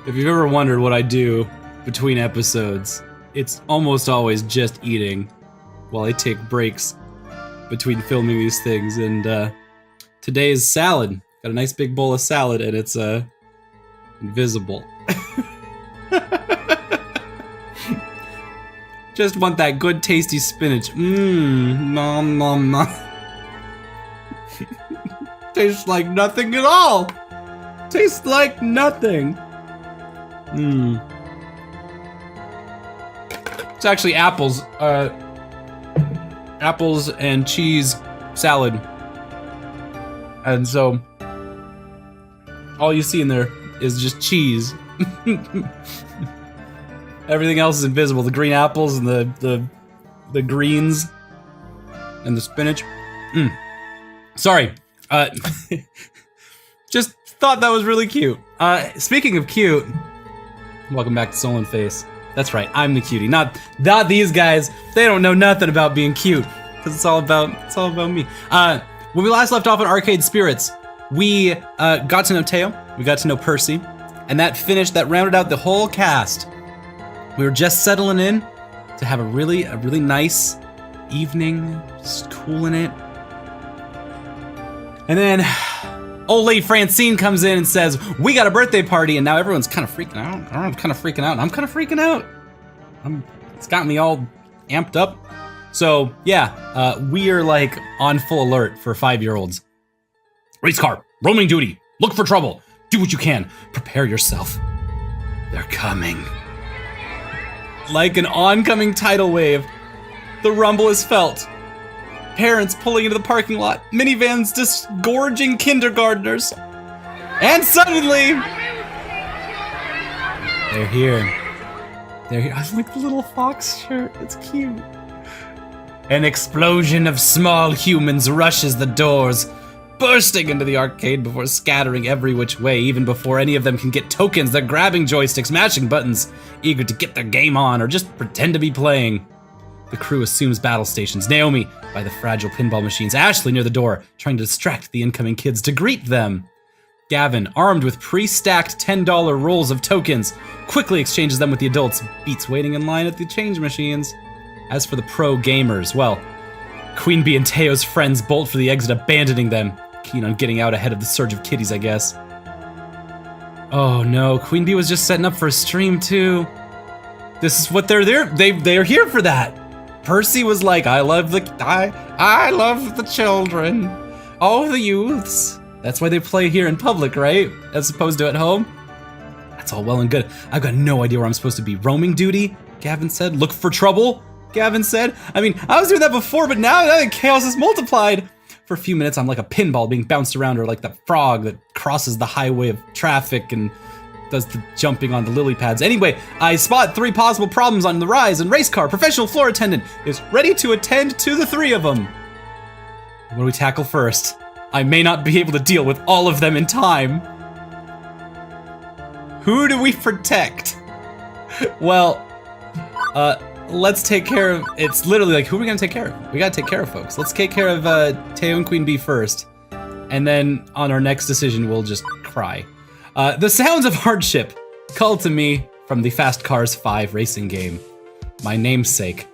If you've ever wondered what I do between episodes, it's almost always just eating while I take breaks between filming these things. And today is salad. Got a nice big bowl of salad, and it's invisible. Just want that good tasty spinach. Nom nom nom. Tastes like nothing at all. Tastes like nothing. It's actually apples. Apples and cheese salad. And so all you see in there is just cheese. Everything else is invisible. The green apples and the greens and the spinach. Sorry. Just thought that was really cute. Speaking of cute, welcome back to Solon Face. That's right, I'm the cutie. Not these guys. They don't know nothing about being cute, because it's all about me. When we last left off on Arcade Spirits, we got to know Teo, we got to know Percy, and that rounded out the whole cast. We were just settling in to have a really nice evening, just cooling it. And then old lady Francine comes in and says, we got a birthday party, and now everyone's kind of freaking out. I'm kind of freaking out, and I'm kind of freaking out. It's got me all amped up. So yeah, we are like on full alert for 5-year-olds. Race car, roaming duty, look for trouble, do what you can, prepare yourself. They're coming. Like an oncoming tidal wave, the rumble is felt. Parents pulling into the parking lot, minivans disgorging kindergartners. And suddenly, they're here. They're here. I like the little fox shirt, it's cute. An explosion of small humans rushes the doors, bursting into the arcade before scattering every which way. Even before any of them can get tokens, they're grabbing joysticks, mashing buttons, eager to get their game on or just pretend to be playing. The crew assumes battle stations. Naomi by the fragile pinball machines. Ashley near the door, trying to distract the incoming kids to greet them. Gavin, armed with pre-stacked $10 rolls of tokens, quickly exchanges them with the adults, beats waiting in line at the change machines. As for the pro gamers, well, Queen Bee and Teo's friends bolt for the exit, abandoning them, keen on getting out ahead of the surge of kiddies, I guess. Oh no, Queen Bee was just setting up for a stream too. This is what they're there. They're here for that. Percy was like, I love the children. All the youths. That's why they play here in public, right? As opposed to at home. That's all well and good. I've got no idea where I'm supposed to be. Roaming duty? Gavin said. Look for trouble? Gavin said. I mean, I was doing that before, but now the chaos is multiplied. For a few minutes, I'm like a pinball being bounced around, or like the frog that crosses the highway of traffic and does the jumping on the lily pads. Anyway, I spot 3 possible problems on the rise, and race car, professional floor attendant, is ready to attend to the 3 of them. What do we tackle first? I may not be able to deal with all of them in time. Who do we protect? Well, let's take care of, it's literally like, who are we gonna take care of? We gotta take care of folks. Let's take care of Teo and Queen Bee first. And then on our next decision, we'll just cry. The sounds of hardship called to me from the Fast Cars 5 racing game. My namesake.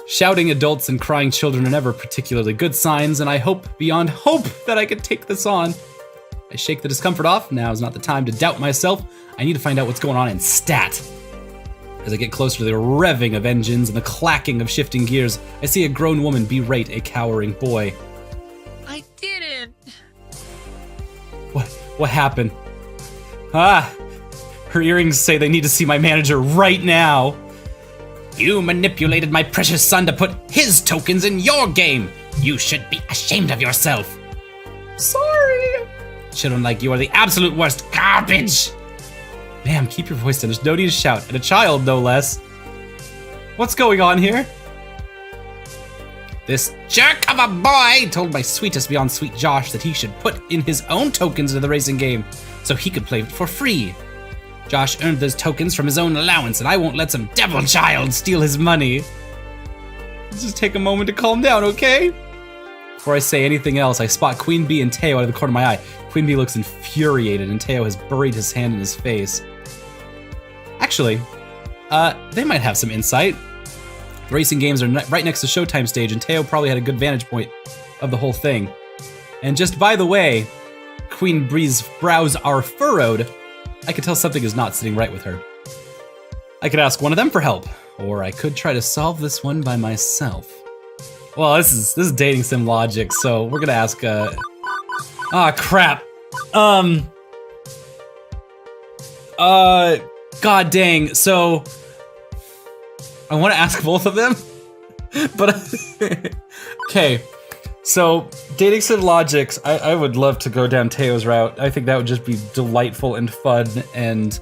Shouting adults and crying children are never particularly good signs, and I hope beyond hope that I can take this on. I shake the discomfort off. Now is not the time to doubt myself. I need to find out what's going on in stat. As I get closer to the revving of engines and the clacking of shifting gears, I see a grown woman berate a cowering boy. I didn't. What happened? Ah, her earrings say they need to see my manager right now. You manipulated my precious son to put his tokens in your game. You should be ashamed of yourself. Sorry. Children like you are the absolute worst garbage. Ma'am, keep your voice down. There's no need to shout. And a child, no less. What's going on here? This jerk of a boy told my sweetest beyond sweet Josh that he should put in his own tokens into the racing game so he could play it for free. Josh earned those tokens from his own allowance, and I won't let some devil child steal his money. Let's just take a moment to calm down, okay? Before I say anything else, I spot Queen Bee and Teo out of the corner of my eye. Queen Bee looks infuriated, and Teo has buried his hand in his face. Actually, they might have some insight. The racing games are right next to Showtime stage, and Teo probably had a good vantage point of the whole thing. And just by the way, Queen Bree's brows are furrowed. I could tell something is not sitting right with her. I could ask one of them for help, or I could try to solve this one by myself. Well, this is dating sim logic, so we're gonna ask, crap. God dang, so I want to ask both of them, but okay. So dating sim logics, I would love to go down Teo's route. I think that would just be delightful and fun and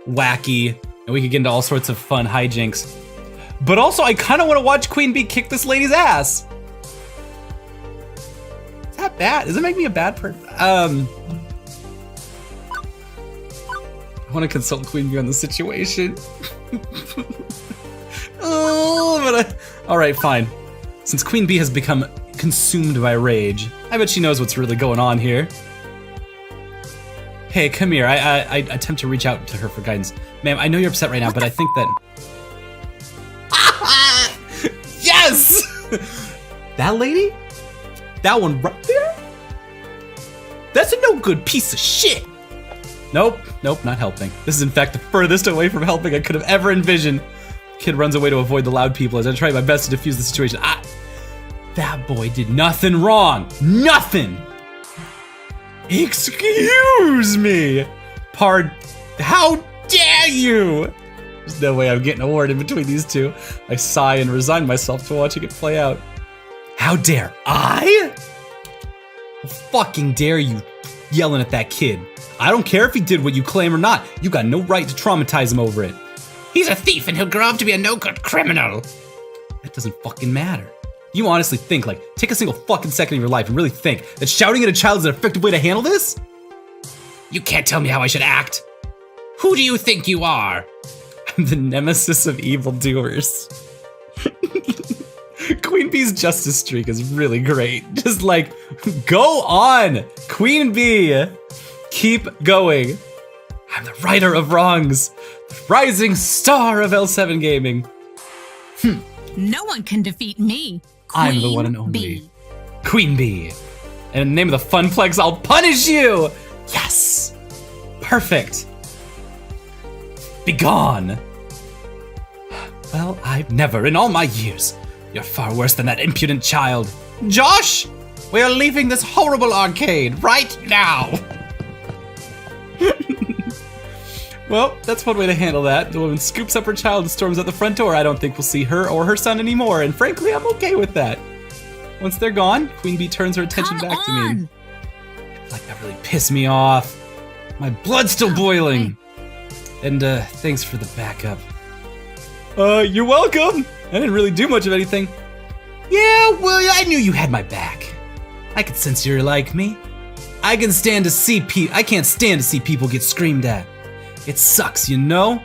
wacky, and we could get into all sorts of fun hijinks. But also, I kind of want to watch Queen Bee kick this lady's ass. Is that bad? Does it make me a bad person? I want to consult Queen Bee on the situation. All right, fine. Since Queen Bee has become consumed by rage, I bet she knows what's really going on here. Hey, come here. I attempt to reach out to her for guidance. Ma'am, I know you're upset right now, but I think that... Yes! That lady? That one right there? That's a no good piece of shit. Nope, not helping. This is in fact the furthest away from helping I could have ever envisioned. Kid runs away to avoid the loud people as I try my best to defuse the situation. That boy did nothing wrong. Nothing! Excuse me! How dare you! There's no way I'm getting a word in between these two. I sigh and resign myself to watching it play out. How dare I? How fucking dare you yelling at that kid? I don't care if he did what you claim or not. You got no right to traumatize him over it. He's a thief and he'll grow up to be a no-good criminal. That doesn't fucking matter. You honestly think, take a single fucking second of your life and really think that shouting at a child is an effective way to handle this? You can't tell me how I should act. Who do you think you are? I'm the nemesis of evildoers. Queen Bee's justice streak is really great. Just go on, Queen Bee. Keep going. I'm the righter of wrongs, the rising star of L7 Gaming. No one can defeat me. I'm the one and only Queen Bee. And in the name of the Funplex, I'll punish you! Yes! Perfect. Be gone. Well, I've never in all my years. You're far worse than that impudent child. Josh! We are leaving this horrible arcade right now! Well, that's one way to handle that. The woman scoops up her child and storms out the front door. I don't think we'll see her or her son anymore, and frankly, I'm okay with that. Once they're gone, Queen Bee turns her attention back to me. That really pissed me off. My blood's still boiling. And thanks for the backup. You're welcome. I didn't really do much of anything. Yeah, well, I knew you had my back. I could sense you're like me. I can't stand to see people get screamed at. It sucks, you know?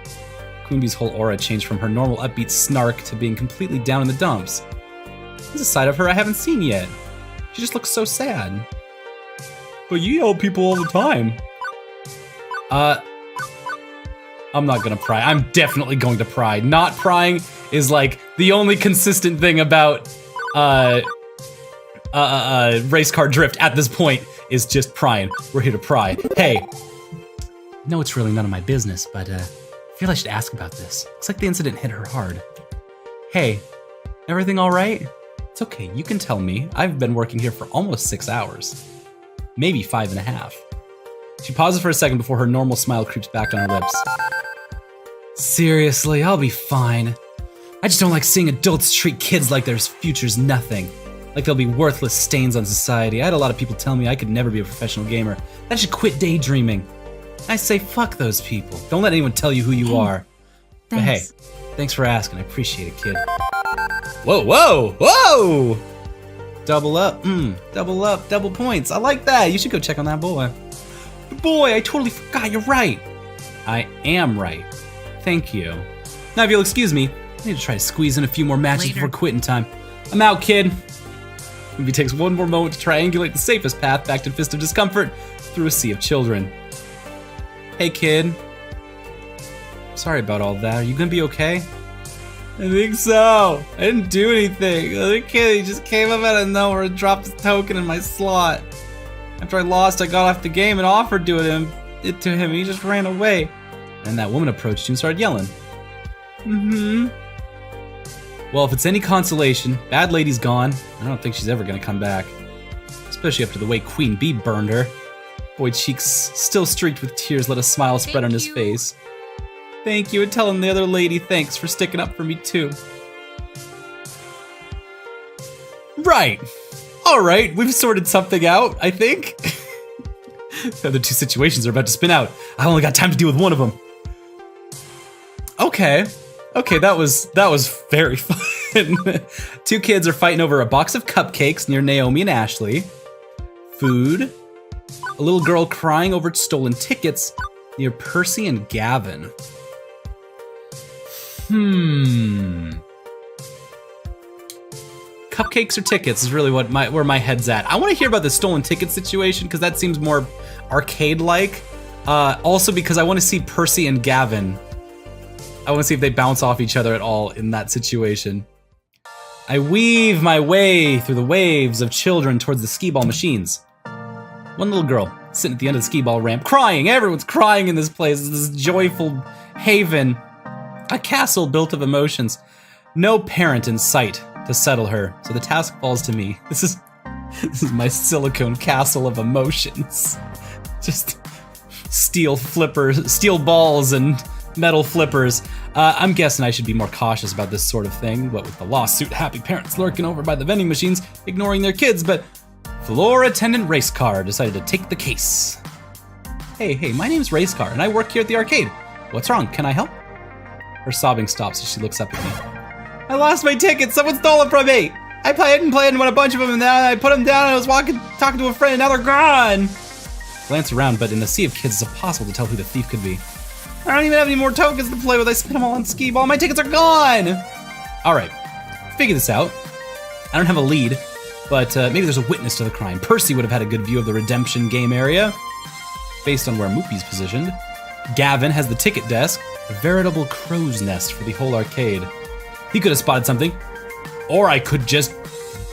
Queen Bee's whole aura changed from her normal upbeat snark to being completely down in the dumps. There's a side of her I haven't seen yet. She just looks so sad. But you yell at people all the time. I'm not gonna pry. I'm definitely going to pry. Not prying is the only consistent thing about race car drift at this point is just prying. We're here to pry. Hey. No, it's really none of my business, but I feel I should ask about this. Looks like the incident hit her hard. Hey, everything all right? It's okay, you can tell me. I've been working here for almost 6 hours. Maybe 5.5. She pauses for a second before her normal smile creeps back on her lips. Seriously, I'll be fine. I just don't like seeing adults treat kids like their future's nothing. Like they'll be worthless stains on society. I had a lot of people tell me I could never be a professional gamer. I should quit daydreaming. I say fuck those people. Don't let anyone tell you who you are. Thanks. But hey, thanks for asking. I appreciate it, kid. Whoa, whoa, whoa! Double up, double points. I like that. You should go check on that boy. Boy, I totally forgot. You're right. I am right. Thank you. Now, if you'll excuse me, I need to try to squeeze in a few more matches before quitting time. I'm out, kid. Maybe takes one more moment to triangulate the safest path back to Fist of Discomfort through a sea of children. Hey, kid. Sorry about all that. Are you gonna be okay? I think so. I didn't do anything. The other kid, he just came up out of nowhere and dropped his token in my slot. After I lost, I got off the game and offered it to him, and he just ran away. And that woman approached you and started yelling. Well, if it's any consolation, Bad Lady's gone. I don't think she's ever gonna come back. Especially after the way Queen Bee burned her. Boy cheeks still streaked with tears let a smile spread on his face. Thank you, and tell him the other lady thanks for sticking up for me too. Right. Alright, we've sorted something out, I think. The other two situations are about to spin out. I only got time to deal with one of them. Okay, that was very fun. Two kids are fighting over a box of cupcakes near Naomi and Ashley. Food. A little girl crying over stolen tickets near Percy and Gavin. Cupcakes or tickets is really where my head's at. I want to hear about the stolen ticket situation because that seems more arcade-like. Also because I want to see Percy and Gavin. I want to see if they bounce off each other at all in that situation. I weave my way through the waves of children towards the skee ball machines. One little girl sitting at the end of the skee ball ramp, crying. Everyone's crying in this place. It's this joyful haven. A castle built of emotions. No parent in sight to settle her, so the task falls to me. This is my silicone castle of emotions. Just steel balls and metal flippers. I'm guessing I should be more cautious about this sort of thing, what with the lawsuit happy parents lurking over by the vending machines, ignoring their kids, but floor attendant Racecar decided to take the case. Hey, my name's Racecar, and I work here at the arcade. What's wrong? Can I help? Her sobbing stops as she looks up at me. I lost my ticket. Someone stole it from me. I played and won a bunch of them, and then I put them down, and I was talking to a friend, and now they're gone. Glance around, but in the sea of kids, it's impossible to tell who the thief could be. I don't even have any more tokens to play with. I spent them all on skee ball. My tickets are gone. All right, figure this out. I don't have a lead, but maybe there's a witness to the crime. Percy would have had a good view of the redemption game area, based on where Moopy's positioned. Gavin has the ticket desk, a veritable crow's nest for the whole arcade. He could have spotted something, or I could just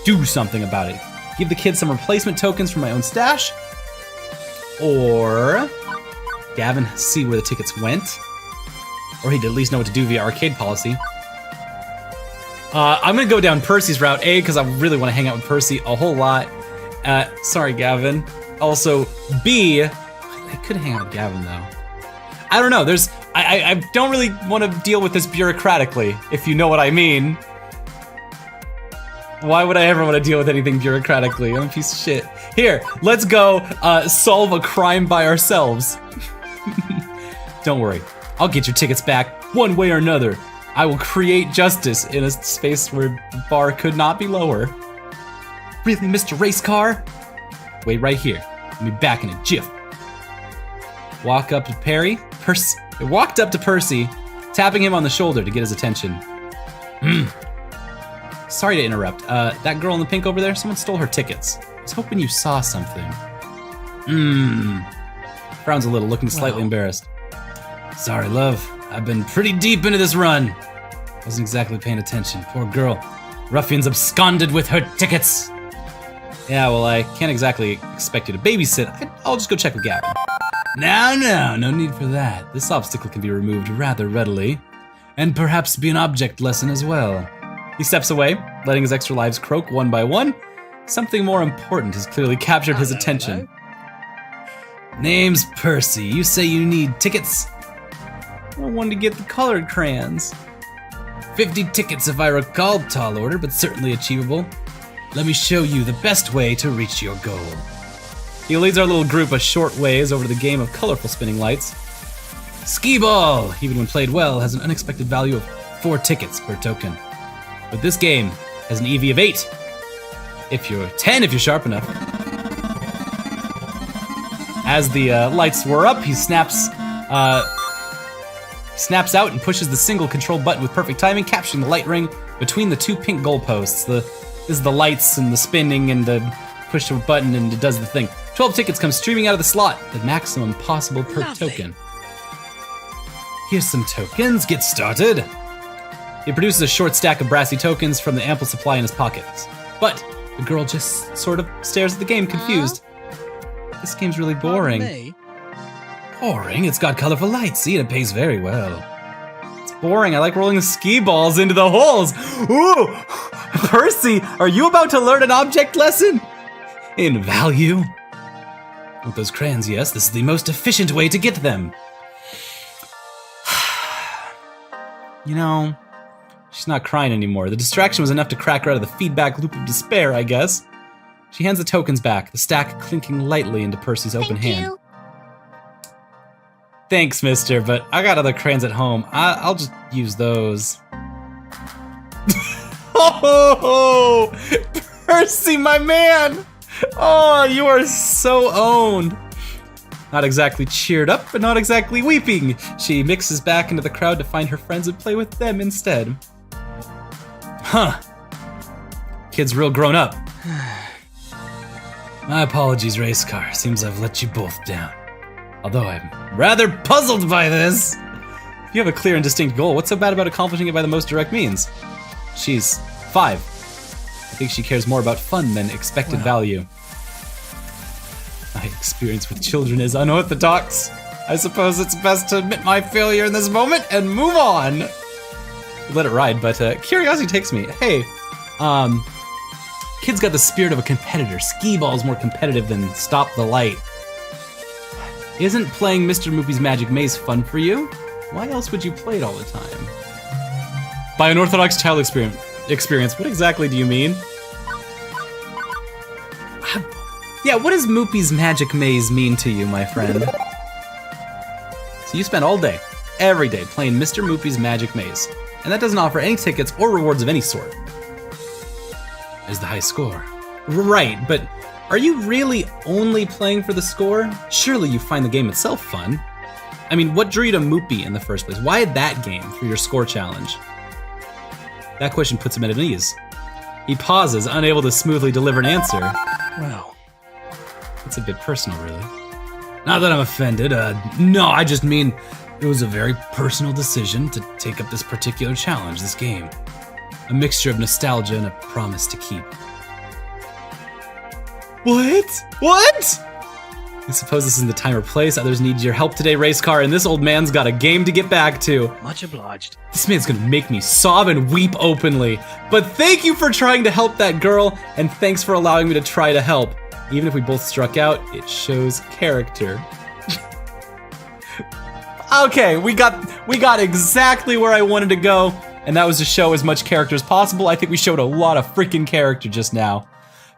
do something about it. Give the kids some replacement tokens from my own stash, or Gavin see where the tickets went, or he'd at least know what to do via arcade policy. I'm gonna go down Percy's route, A, because I really want to hang out with Percy a whole lot. Sorry, Gavin. Also, B, I could hang out with Gavin though. I don't know, I don't really want to deal with this bureaucratically, if you know what I mean. Why would I ever want to deal with anything bureaucratically? I'm a piece of shit. Here, let's go solve a crime by ourselves. Don't worry, I'll get your tickets back one way or another. I will create justice in a space where the bar could not be lower. Really, Mr. Racecar? Wait right here. I'll be back in a jiff. Walked up to Percy, tapping him on the shoulder to get his attention. Sorry to interrupt. That girl in the pink over there, someone stole her tickets. I was hoping you saw something. Frowns a little, looking slightly embarrassed. Sorry, love. I've been pretty deep into this run. Wasn't exactly paying attention. Poor girl. Ruffians absconded with her tickets. Yeah, well, I can't exactly expect you to babysit. I'll just go check with Gavin. No need for that. This obstacle can be removed rather readily, and perhaps be an object lesson as well. He steps away, letting his extra lives croak one by one. Something more important has clearly captured his attention. Name's Percy. You say you need tickets? I wanted to get the colored crayons. 50 tickets if I recall, tall order, but certainly achievable. Let me show you the best way to reach your goal. He leads our little group a short ways over to the game of colorful spinning lights. Skee ball, even when played well, has an unexpected value of 4 tickets per token. But this game has an EV of 8. If you're 10 if you're sharp enough. As the lights whir up, he snaps out and pushes the single control button with perfect timing, capturing the light ring between the 2 pink goalposts. This is the lights and the spinning and the push of a button and it does the thing. 12 tickets come streaming out of the slot, the maximum possible per token. Here's some tokens. Get started. He produces a short stack of brassy tokens from the ample supply in his pockets. But the girl just sort of stares at the game, confused. This game's really boring. Boring? It's got colorful lights, see, and it pays very well. It's boring. I like rolling the ski balls into the holes. Ooh! Percy, are you about to learn an object lesson? In value? With those crayons, yes, this is the most efficient way to get them. You know, she's not crying anymore. The distraction was enough to crack her out of the feedback loop of despair, I guess. She hands the tokens back, the stack clinking lightly into Percy's open hand. You. Thanks, mister, but I got other crayons at home. I'll just use those. Oh, Percy, my man! Oh, you are so owned. Not exactly cheered up, but not exactly weeping. She mixes back into the crowd to find her friends and play with them instead. Huh. Kid's real grown up. My apologies, race car. Seems I've let you both down. Although I'm rather puzzled by this. If you have a clear and distinct goal, what's so bad about accomplishing it by the most direct means? She's 5. I think she cares more about fun than expected value. My experience with children is unorthodox. I suppose it's best to admit my failure in this moment and move on. Let it ride, but curiosity takes me. Hey, kid's got the spirit of a competitor. Skee ball's more competitive than Stop the Light. Isn't playing Mr. Moopy's Magic Maze fun for you? Why else would you play it all the time? By unorthodox child experience, what exactly do you mean? Yeah, what does Moopy's Magic Maze mean to you, my friend? So you spend all day, every day, playing Mr. Moopy's Magic Maze, and that doesn't offer any tickets or rewards of any sort. There's the high score. Right, but are you really only playing for the score? Surely you find the game itself fun. I mean, what drew you to Moopy in the first place? Why that game for your score challenge? That question puts him at ease. He pauses, unable to smoothly deliver an answer. Well, it's a bit personal, really. Not that I'm offended. No, I just mean it was a very personal decision to take up this particular challenge, this game. A mixture of nostalgia and a promise to keep. What? What? I suppose this isn't the time or place. Others need your help today, race car, and this old man's got a game to get back to. Much obliged. This man's gonna make me sob and weep openly. But thank you for trying to help that girl, and thanks for allowing me to try to help. Even if we both struck out, it shows character. Okay, we got exactly where I wanted to go, and that was to show as much character as possible. I think we showed a lot of freaking character just now.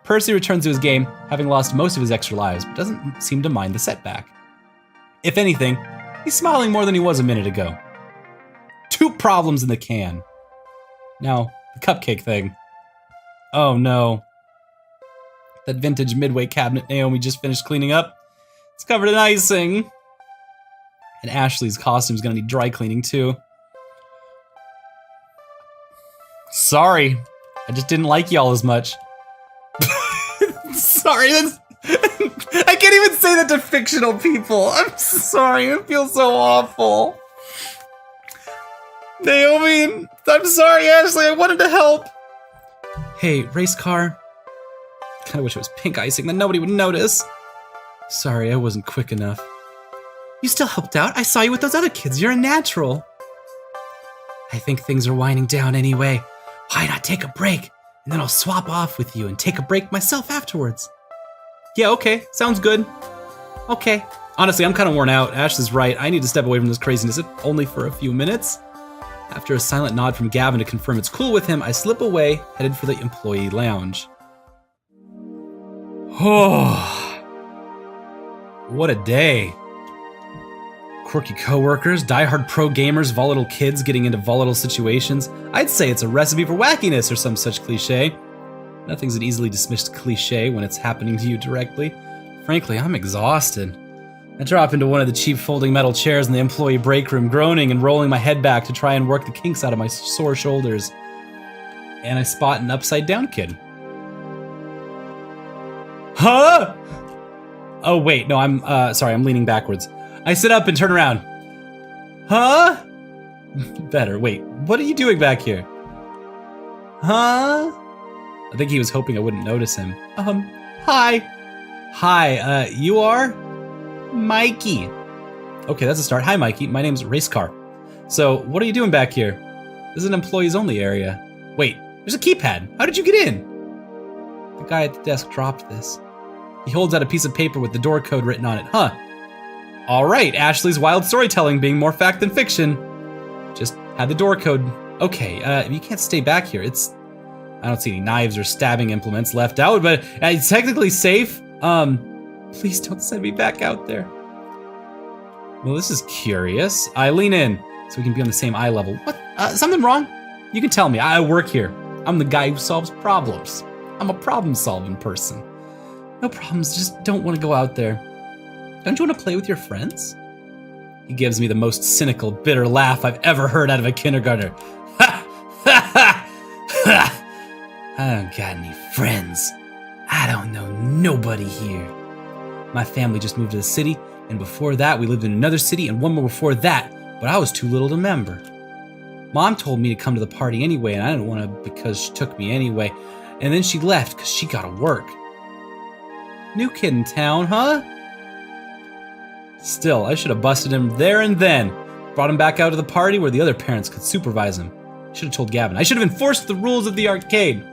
Percy returns to his game, having lost most of his extra lives, but doesn't seem to mind the setback. If anything, he's smiling more than he was a minute ago. 2 problems in the can. Now, the cupcake thing. Oh no. That vintage Midway cabinet Naomi just finished cleaning up. It's covered in icing. And Ashley's costume's gonna need dry cleaning too. Sorry, I just didn't like y'all as much. Sorry, that's... I can't even say that to fictional people. I'm sorry, it feels so awful. Naomi, I'm sorry, Ashley, I wanted to help. Hey, race car. Kinda wish it was pink icing, then nobody would notice. Sorry, I wasn't quick enough. You still helped out. I saw you with those other kids. You're a natural. I think things are winding down anyway. Why not take a break? And then I'll swap off with you and take a break myself afterwards. Yeah, okay. Sounds good. Okay. Honestly, I'm kind of worn out. Ash is right. I need to step away from this craziness, if only for a few minutes. After a silent nod from Gavin to confirm it's cool with him, I slip away, headed for the employee lounge. Oh, what a day. Quirky coworkers, diehard pro gamers, volatile kids getting into volatile situations. I'd say it's a recipe for wackiness or some such cliche. Nothing's an easily dismissed cliche when it's happening to you directly. Frankly, I'm exhausted. I drop into one of the cheap folding metal chairs in the employee break room, groaning and rolling my head back to try and work the kinks out of my sore shoulders. And I spot an upside down kid. Huh? Oh wait, no, I'm leaning backwards. I sit up and turn around. Huh? Better. Wait, what are you doing back here? Huh? I think he was hoping I wouldn't notice him. Hi. Hi, you are? Mikey. Okay, that's a start. Hi, Mikey. My name's Racecar. So, what are you doing back here? This is an employees only area. Wait, there's a keypad. How did you get in? The guy at the desk dropped this. He holds out a piece of paper with the door code written on it. Huh. All right, Ashley's wild storytelling being more fact than fiction. Just had the door code. Okay, you can't stay back here. I don't see any knives or stabbing implements left out, but it's technically safe. Please don't send me back out there. Well, this is curious. I lean in so we can be on the same eye level. What? Something wrong? You can tell me. I work here. I'm the guy who solves problems. I'm a problem-solving person. No problems, just don't want to go out there. Don't you want to play with your friends? He gives me the most cynical, bitter laugh I've ever heard out of a kindergartner. Ha! Ha! Ha! Ha! I don't got any friends. I don't know nobody here. My family just moved to the city, and before that we lived in another city and one more before that, but I was too little to remember. Mom told me to come to the party anyway, and I didn't want to because she took me anyway, and then she left because she got to work. New kid in town, huh? Still, I should have busted him there and then. Brought him back out to the party where the other parents could supervise him. Should have told Gavin. I should have enforced the rules of the arcade.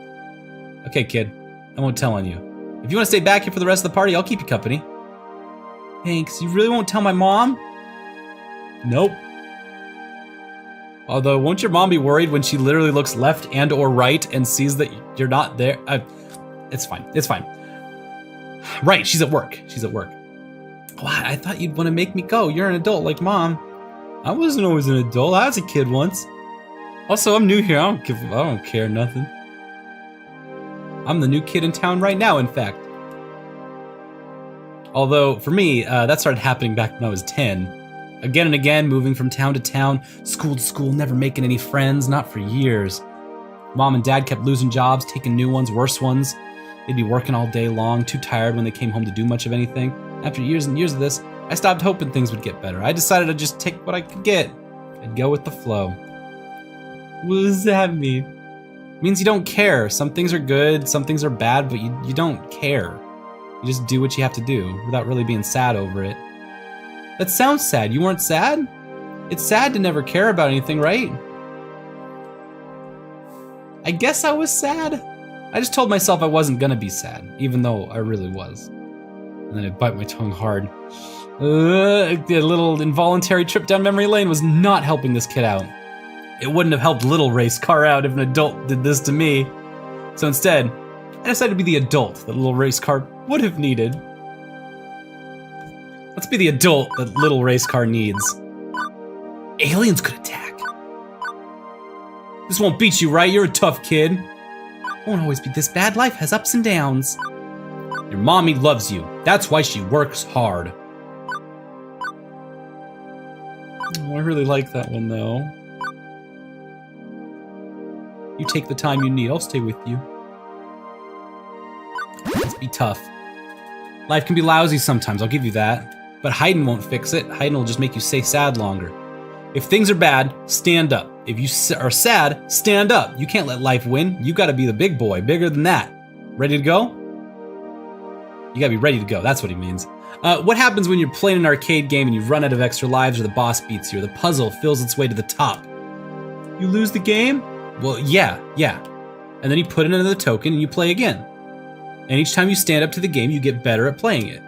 Okay, kid. I won't tell on you. If you want to stay back here for the rest of the party, I'll keep you company. Thanks. You really won't tell my mom? Nope. Although, won't your mom be worried when she literally looks left and or right and sees that you're not there? It's fine. It's fine. Right, she's at work. She's at work. What? I thought you'd want to make me go. You're an adult like Mom. I wasn't always an adult. I was a kid once. Also, I'm new here. I don't care nothing. I'm the new kid in town right now, in fact. Although, for me, that started happening back when I was 10. Again and again, moving from town to town, school to school, never making any friends, not for years. Mom and Dad kept losing jobs, taking new ones, worse ones. They'd be working all day long, too tired when they came home to do much of anything. After years and years of this, I stopped hoping things would get better. I decided to just take what I could get and go with the flow. What does that mean? It means you don't care. Some things are good, some things are bad, but you don't care. You just do what you have to do without really being sad over it. That sounds sad. You weren't sad? It's sad to never care about anything, right? I guess I was sad. I just told myself I wasn't gonna be sad, even though I really was. And then I bite my tongue hard. The little involuntary trip down memory lane was not helping this kid out. It wouldn't have helped little race car out if an adult did this to me. So instead, I decided to be the adult that little race car would have needed. Let's be the adult that little race car needs. Aliens could attack. This won't beat you, right? You're a tough kid. It won't always be this bad. Life has ups and downs. Your mommy loves you. That's why she works hard. Oh, I really like that one, though. You take the time you need. I'll stay with you. Let's be tough. Life can be lousy sometimes, I'll give you that. But hiding won't fix it. Hiding will just make you stay sad longer. If things are bad, stand up. If you are sad, stand up. You can't let life win. You gotta be the big boy, bigger than that. Ready to go? You gotta be ready to go, that's what he means. What happens when you're playing an arcade game and you run out of extra lives or the boss beats you or the puzzle fills its way to the top? You lose the game? Well, yeah. And then you put in another token and you play again. And each time you stand up to the game, you get better at playing it.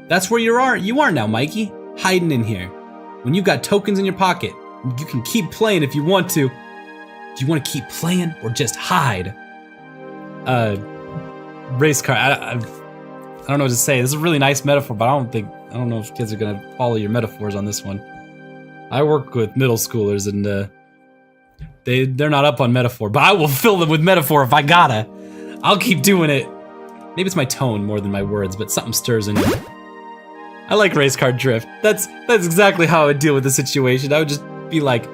That's where you are now, Mikey. Hiding in here. When you've got tokens in your pocket, you can keep playing if you want to. Do you want to keep playing or just hide? Race car, I don't know what to say. This is a really nice metaphor, but I don't know if kids are gonna follow your metaphors on this one. I work with middle schoolers and they're not up on metaphor, but I will fill them with metaphor if I gotta. I'll keep doing it. Maybe it's my tone more than my words, but something stirs in me. I like race car drift. That's exactly how I would deal with the situation. I would just be like,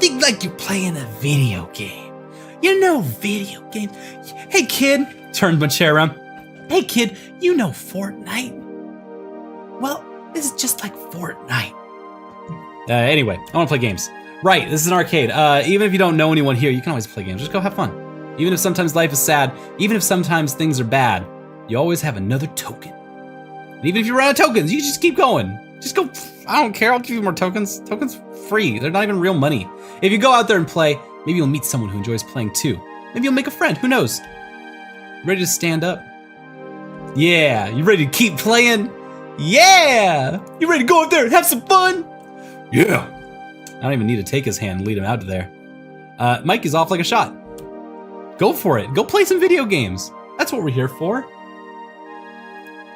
think like you're playing a video game. You know video game. Hey kid, turn my chair around. Hey kid, you know Fortnite? Well, this is just like Fortnite. Anyway, I want to play games. Right, this is an arcade. Even if you don't know anyone here, you can always play games. Just go have fun. Even if sometimes life is sad, even if sometimes things are bad, you always have another token. And even if you run out of tokens, you just keep going. Just go, I don't care, I'll give you more tokens. Tokens free, they're not even real money. If you go out there and play, maybe you'll meet someone who enjoys playing too. Maybe you'll make a friend, who knows? Ready to stand up? Yeah, you ready to keep playing? Yeah! You ready to go out there and have some fun? Yeah! I don't even need to take his hand and lead him out to there. Mike is off like a shot. Go for it, go play some video games. That's what we're here for.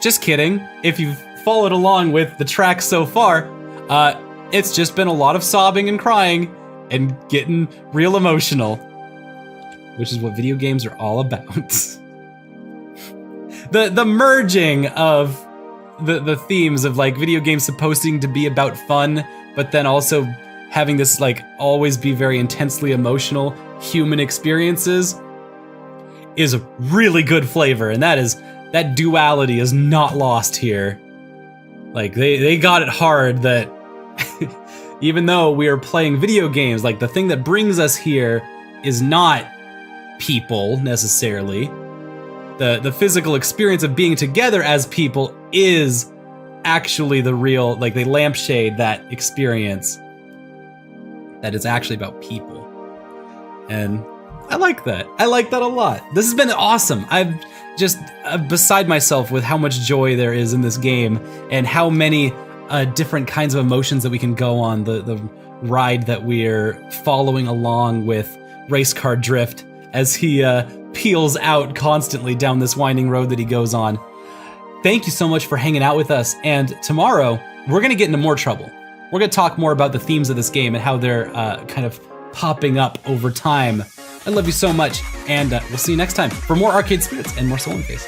Just kidding. If you've followed along with the track so far, it's just been a lot of sobbing and crying and getting real emotional, which is what video games are all about. the merging of the themes of like video games supposing to be about fun, but then also having this like always be very intensely emotional human experiences is a really good flavor, and that duality is not lost here. Like they got it hard that even though we are playing video games, like the thing that brings us here is not people necessarily. The physical experience of being together as people is actually the real, like they lampshade that experience that is actually about people. And I like that. I like that a lot. This has been awesome. I'm just beside myself with how much joy there is in this game and how many different kinds of emotions that we can go on the ride that we're following along with Race Car Drift as he peels out constantly down this winding road that he goes on. Thank you so much for hanging out with us, and tomorrow we're gonna get into more trouble. We're gonna talk more about the themes of this game and how they're kind of popping up over time. I love you so much, and we'll see you next time for more Arcade Spirits and more Solon Face.